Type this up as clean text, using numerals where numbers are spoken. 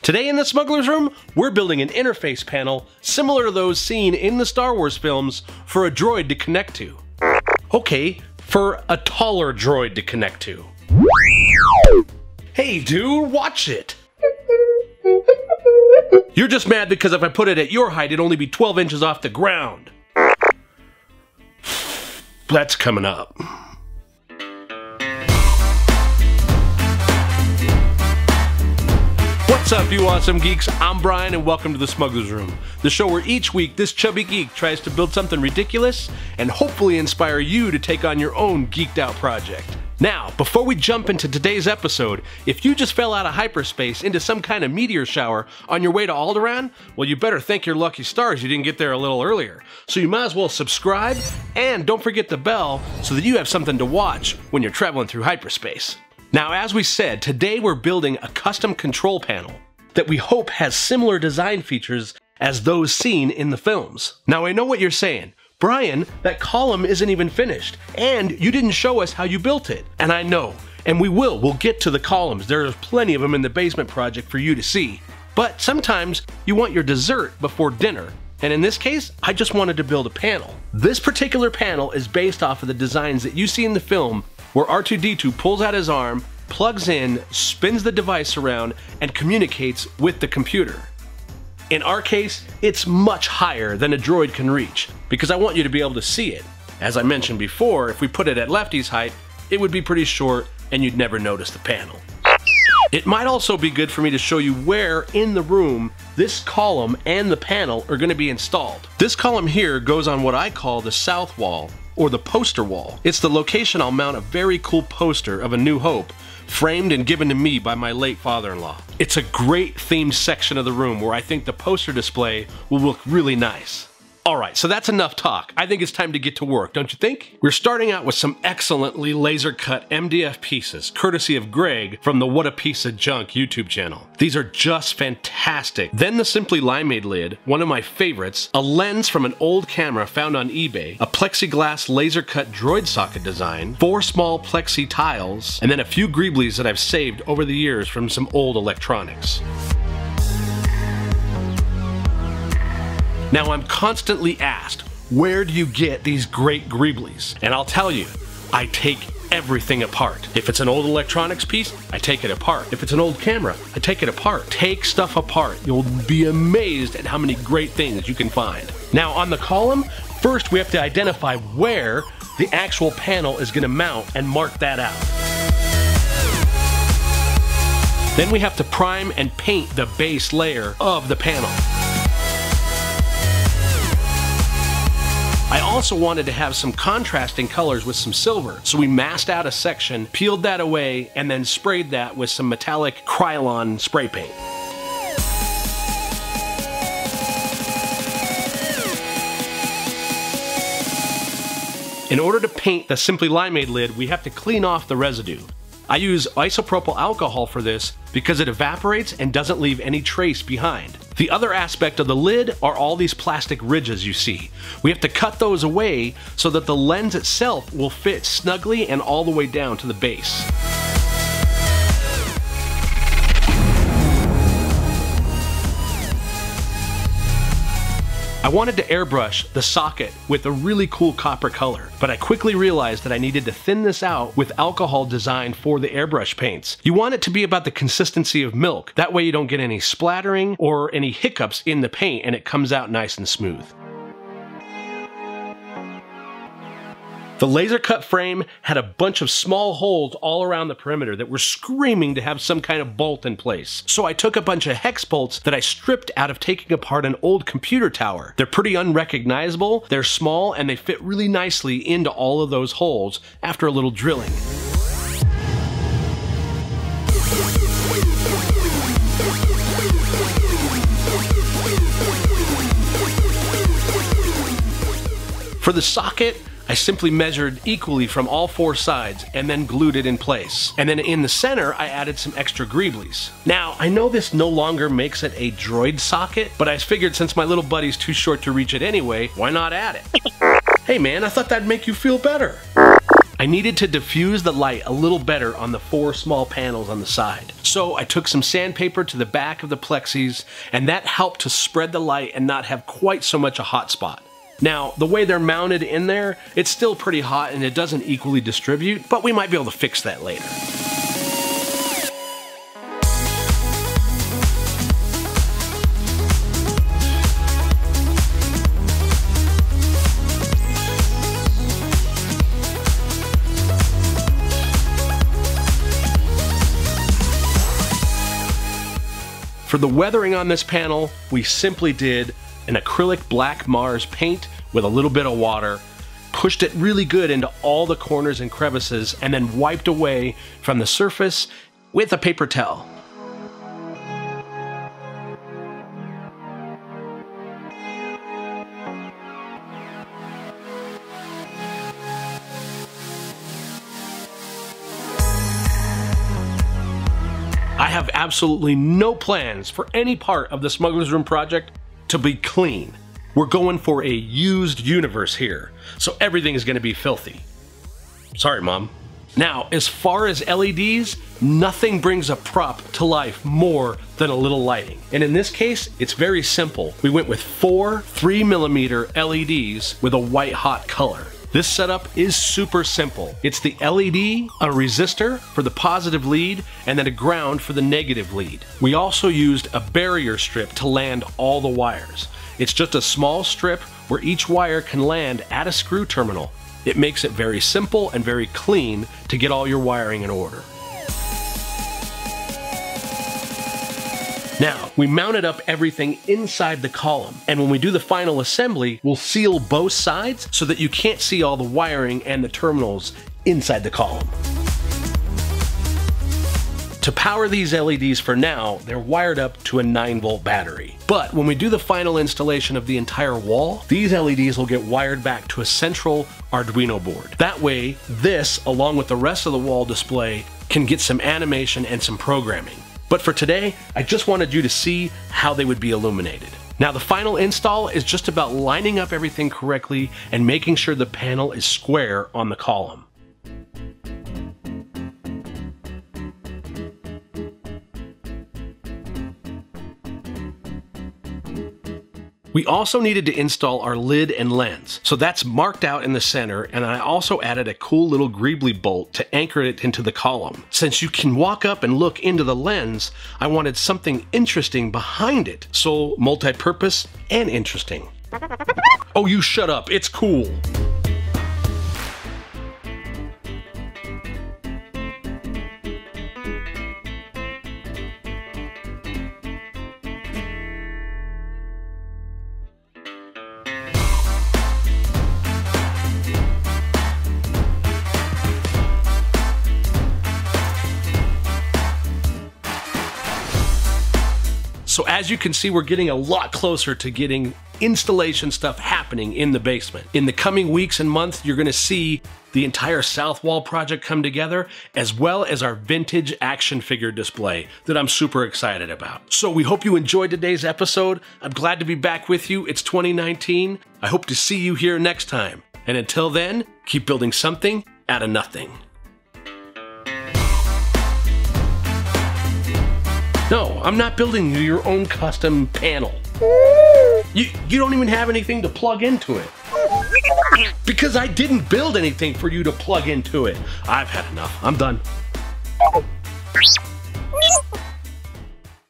Today in the Smuggler's Room, we're building an interface panel similar to those seen in the Star Wars films for a droid to connect to. Okay, for a taller droid to connect to. Hey dude, watch it! You're just mad because if I put it at your height, it'd only be 12 inches off the ground. That's coming up. What's up, you awesome geeks? I'm Brian, and welcome to the Smuggler's Room, the show where each week this chubby geek tries to build something ridiculous and hopefully inspire you to take on your own geeked out project. Now, before we jump into today's episode, if you just fell out of hyperspace into some kind of meteor shower on your way to Alderaan, well, you better thank your lucky stars you didn't get there a little earlier. So you might as well subscribe, and don't forget the bell so that you have something to watch when you're traveling through hyperspace. Now, as we said, today we're building a custom control panel that we hope has similar design features as those seen in the films. Now, I know what you're saying. Brian, that column isn't even finished, and you didn't show us how you built it. And I know, and we'll get to the columns. There's plenty of them in the basement project for you to see. But sometimes you want your dessert before dinner. And in this case, I just wanted to build a panel. This particular panel is based off of the designs that you see in the film where R2-D2 pulls out his arm, plugs in, spins the device around, and communicates with the computer. In our case, it's much higher than a droid can reach, because I want you to be able to see it. As I mentioned before, if we put it at Lefty's height, it would be pretty short and you'd never notice the panel. It might also be good for me to show you where in the room this column and the panel are going to be installed. This column here goes on what I call the south wall, or the poster wall. It's the location I'll mount a very cool poster of A New Hope, framed and given to me by my late father-in-law. It's a great themed section of the room where I think the poster display will look really nice. Alright, so that's enough talk. I think it's time to get to work, don't you think? We're starting out with some excellently laser-cut MDF pieces, courtesy of Greg from the What a Piece of Junk YouTube channel. These are just fantastic. Then the Simply Limeade lid, one of my favorites, a lens from an old camera found on eBay, a plexiglass laser-cut droid socket design, 4 small plexi tiles, and then a few greeblies that I've saved over the years from some old electronics. Now, I'm constantly asked, where do you get these great greeblies? And I'll tell you, I take everything apart. If it's an old electronics piece, I take it apart. If it's an old camera, I take it apart. Take stuff apart. You'll be amazed at how many great things you can find. Now, on the column, first we have to identify where the actual panel is going to mount and mark that out. Then we have to prime and paint the base layer of the panel. I also wanted to have some contrasting colors with some silver, so we masked out a section, peeled that away, and then sprayed that with some metallic Krylon spray paint. In order to paint the Simply Limeade lid, we have to clean off the residue. I use isopropyl alcohol for this because it evaporates and doesn't leave any trace behind. The other aspect of the lid are all these plastic ridges you see. We have to cut those away so that the lens itself will fit snugly and all the way down to the base. I wanted to airbrush the socket with a really cool copper color, but I quickly realized that I needed to thin this out with alcohol designed for the airbrush paints. You want it to be about the consistency of milk. That way you don't get any splattering or any hiccups in the paint and it comes out nice and smooth. The laser cut frame had a bunch of small holes all around the perimeter that were screaming to have some kind of bolt in place. So I took a bunch of hex bolts that I stripped out of taking apart an old computer tower. They're pretty unrecognizable, they're small, and they fit really nicely into all of those holes after a little drilling. For the socket, I simply measured equally from all 4 sides and then glued it in place. And then in the center, I added some extra greeblies. Now, I know this no longer makes it a droid socket, but I figured since my little buddy's too short to reach it anyway, why not add it? Hey man, I thought that'd make you feel better. I needed to diffuse the light a little better on the 4 small panels on the side. So I took some sandpaper to the back of the plexis, and that helped to spread the light and not have quite so much a hot spot. Now, the way they're mounted in there, it's still pretty hot and it doesn't equally distribute, but we might be able to fix that later. For the weathering on this panel, we simply did an acrylic black Mars paint with a little bit of water, pushed it really good into all the corners and crevices, and then wiped away from the surface with a paper towel. I have absolutely no plans for any part of the Smuggler's Room project to be clean. We're going for a used universe here, so everything is going to be filthy. Sorry, Mom. Now, as far as LEDs, nothing brings a prop to life more than a little lighting. And in this case, it's very simple. We went with 4 3mm LEDs with a white hot color. This setup is super simple. It's the LED, a resistor for the positive lead, and then a ground for the negative lead. We also used a barrier strip to land all the wires. It's just a small strip where each wire can land at a screw terminal. It makes it very simple and very clean to get all your wiring in order. Now, we mounted up everything inside the column, and when we do the final assembly, we'll seal both sides so that you can't see all the wiring and the terminals inside the column. To power these LEDs for now, they're wired up to a 9-volt battery. But when we do the final installation of the entire wall, these LEDs will get wired back to a central Arduino board. That way, this, along with the rest of the wall display, can get some animation and some programming. But for today, I just wanted you to see how they would be illuminated. Now, the final install is just about lining up everything correctly and making sure the panel is square on the column. We also needed to install our lid and lens, so that's marked out in the center, and I also added a cool little greebly bolt to anchor it into the column. Since you can walk up and look into the lens, I wanted something interesting behind it, so multi-purpose and interesting. Oh, you shut up, it's cool! So as you can see, we're getting a lot closer to getting installation stuff happening in the basement. In the coming weeks and months, you're gonna see the entire south wall project come together, as well as our vintage action figure display that I'm super excited about. So we hope you enjoyed today's episode. I'm glad to be back with you. It's 2019. I hope to see you here next time. And until then, keep building something out of nothing. No, I'm not building you your own custom panel. You don't even have anything to plug into it. Because I didn't build anything for you to plug into it. I've had enough. I'm done.